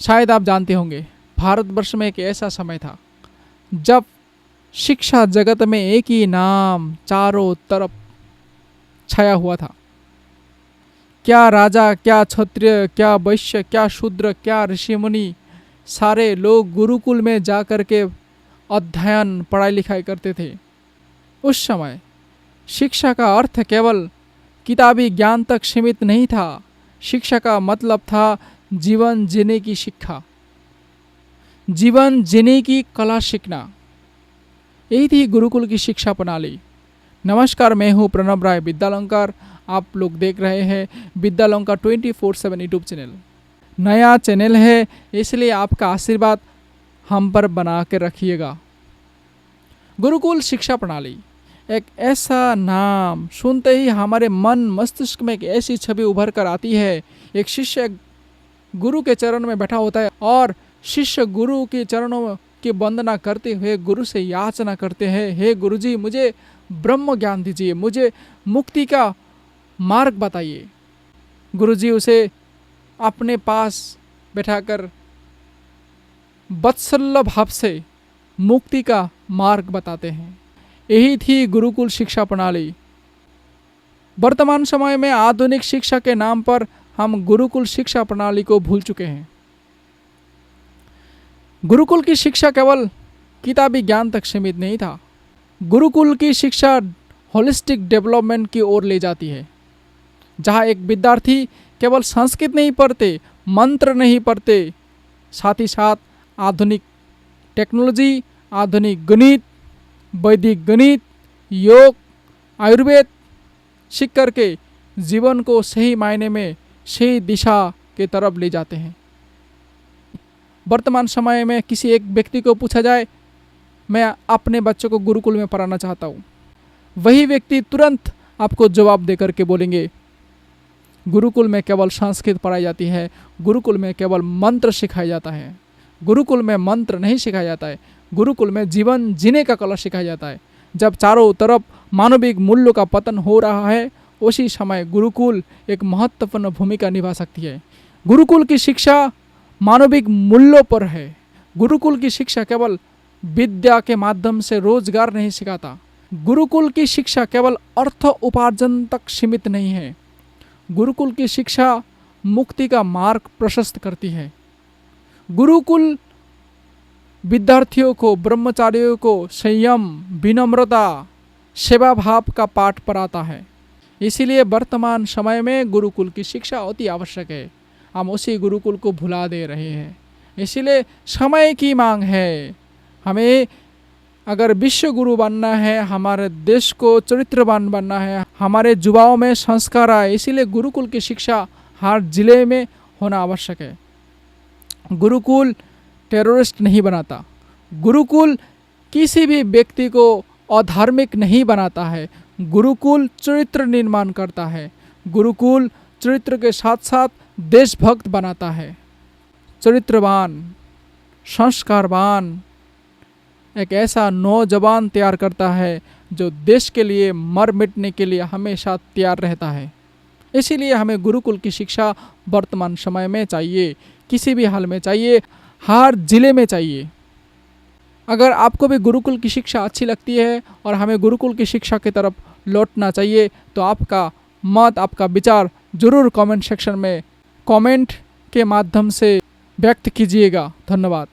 शायद आप जानते होंगे, भारतवर्ष में एक ऐसा समय था जब शिक्षा जगत में एक ही नाम चारों तरफ छाया हुआ था। क्या राजा, क्या क्षत्रिय, क्या वैश्य, क्या शूद्र, क्या ऋषि मुनि, सारे लोग गुरुकुल में जाकर के अध्ययन पढ़ाई लिखाई करते थे। उस समय शिक्षा का अर्थ केवल किताबी ज्ञान तक सीमित नहीं था। शिक्षा का मतलब था जीवन जीने की शिक्षा, जीवन जीने की कला सीखना। यही थी गुरुकुल की शिक्षा प्रणाली। नमस्कार, मैं हूँ प्रणव राय विद्यालंकार। आप लोग देख रहे हैं विद्यालंकार 24/7 यूट्यूब चैनल। नया चैनल है, इसलिए आपका आशीर्वाद हम पर बना के रखिएगा। गुरुकुल शिक्षा प्रणाली एक ऐसा नाम सुनते ही हमारे मन मस्तिष्क में एक ऐसी छवि उभर कर आती है। एक शिष्य गुरु के चरण में बैठा होता है और शिष्य गुरु के चरणों की वंदना करते हुए गुरु से याचना करते हैं, हे गुरुजी, मुझे ब्रह्म ज्ञान दीजिए, मुझे मुक्ति का मार्ग बताइए। गुरुजी उसे अपने पास बैठाकर वत्सल्य भाव से मुक्ति का मार्ग बताते हैं। यही थी गुरुकुल शिक्षा प्रणाली। वर्तमान समय में आधुनिक शिक्षा के नाम पर हम गुरुकुल शिक्षा प्रणाली को भूल चुके हैं। गुरुकुल की शिक्षा केवल किताबी ज्ञान तक सीमित नहीं था। गुरुकुल की शिक्षा होलिस्टिक डेवलपमेंट की ओर ले जाती है, जहाँ एक विद्यार्थी केवल संस्कृत नहीं पढ़ते, मंत्र नहीं पढ़ते, साथ ही साथ आधुनिक टेक्नोलॉजी, आधुनिक गणित, वैदिक गणित, योग, आयुर्वेद सीख करके जीवन को सही मायने में सही दिशा के तरफ ले जाते हैं। वर्तमान समय में किसी एक व्यक्ति को पूछा जाए, मैं अपने बच्चों को गुरुकुल में पढ़ाना चाहता हूँ, वही व्यक्ति तुरंत आपको जवाब देकर के बोलेंगे, गुरुकुल में केवल संस्कृत पढ़ाई जाती है, गुरुकुल में केवल मंत्र सिखाया जाता है। गुरुकुल में मंत्र नहीं सिखाया जाता है, गुरुकुल में जीवन जीने का कला सिखाया जाता है। जब चारों तरफ मानविक मूल्यों का पतन हो रहा है, उसी समय गुरुकुल एक महत्वपूर्ण भूमिका निभा सकती है। गुरुकुल की शिक्षा मानविक मूल्यों पर है। गुरुकुल की शिक्षा केवल विद्या के माध्यम से रोजगार नहीं सिखाता। गुरुकुल की शिक्षा केवल अर्थ उपार्जन तक सीमित नहीं है। गुरुकुल की शिक्षा मुक्ति का मार्ग प्रशस्त करती है। गुरुकुल विद्यार्थियों को, ब्रह्मचारियों को संयम, विनम्रता, सेवा भाव का पाठ पढ़ाता है। इसीलिए वर्तमान समय में गुरुकुल की शिक्षा अति आवश्यक है। हम उसी गुरुकुल को भुला दे रहे हैं। इसीलिए समय की मांग है। हमें अगर विश्व गुरु बनना है, हमारे देश को चरित्रवान बनना है, हमारे युवाओं में संस्कार आए, इसीलिए गुरुकुल की शिक्षा हर जिले में होना आवश्यक है। गुरुकुल टेररिस्ट नहीं बनाता। गुरुकुल किसी भी व्यक्ति को अधार्मिक नहीं बनाता है। गुरुकुल चरित्र निर्माण करता है। गुरुकुल चरित्र के साथ साथ देशभक्त बनाता है। चरित्रवान, संस्कारवान एक ऐसा नौजवान तैयार करता है जो देश के लिए मर मिटने के लिए हमेशा तैयार रहता है। इसीलिए हमें गुरुकुल की शिक्षा वर्तमान समय में चाहिए, किसी भी हाल में चाहिए, हर जिले में चाहिए। अगर आपको भी गुरुकुल की शिक्षा अच्छी लगती है और हमें गुरुकुल की शिक्षा की तरफ लौटना चाहिए, तो आपका मत, आपका विचार जरूर कमेंट सेक्शन में कमेंट के माध्यम से व्यक्त कीजिएगा। धन्यवाद।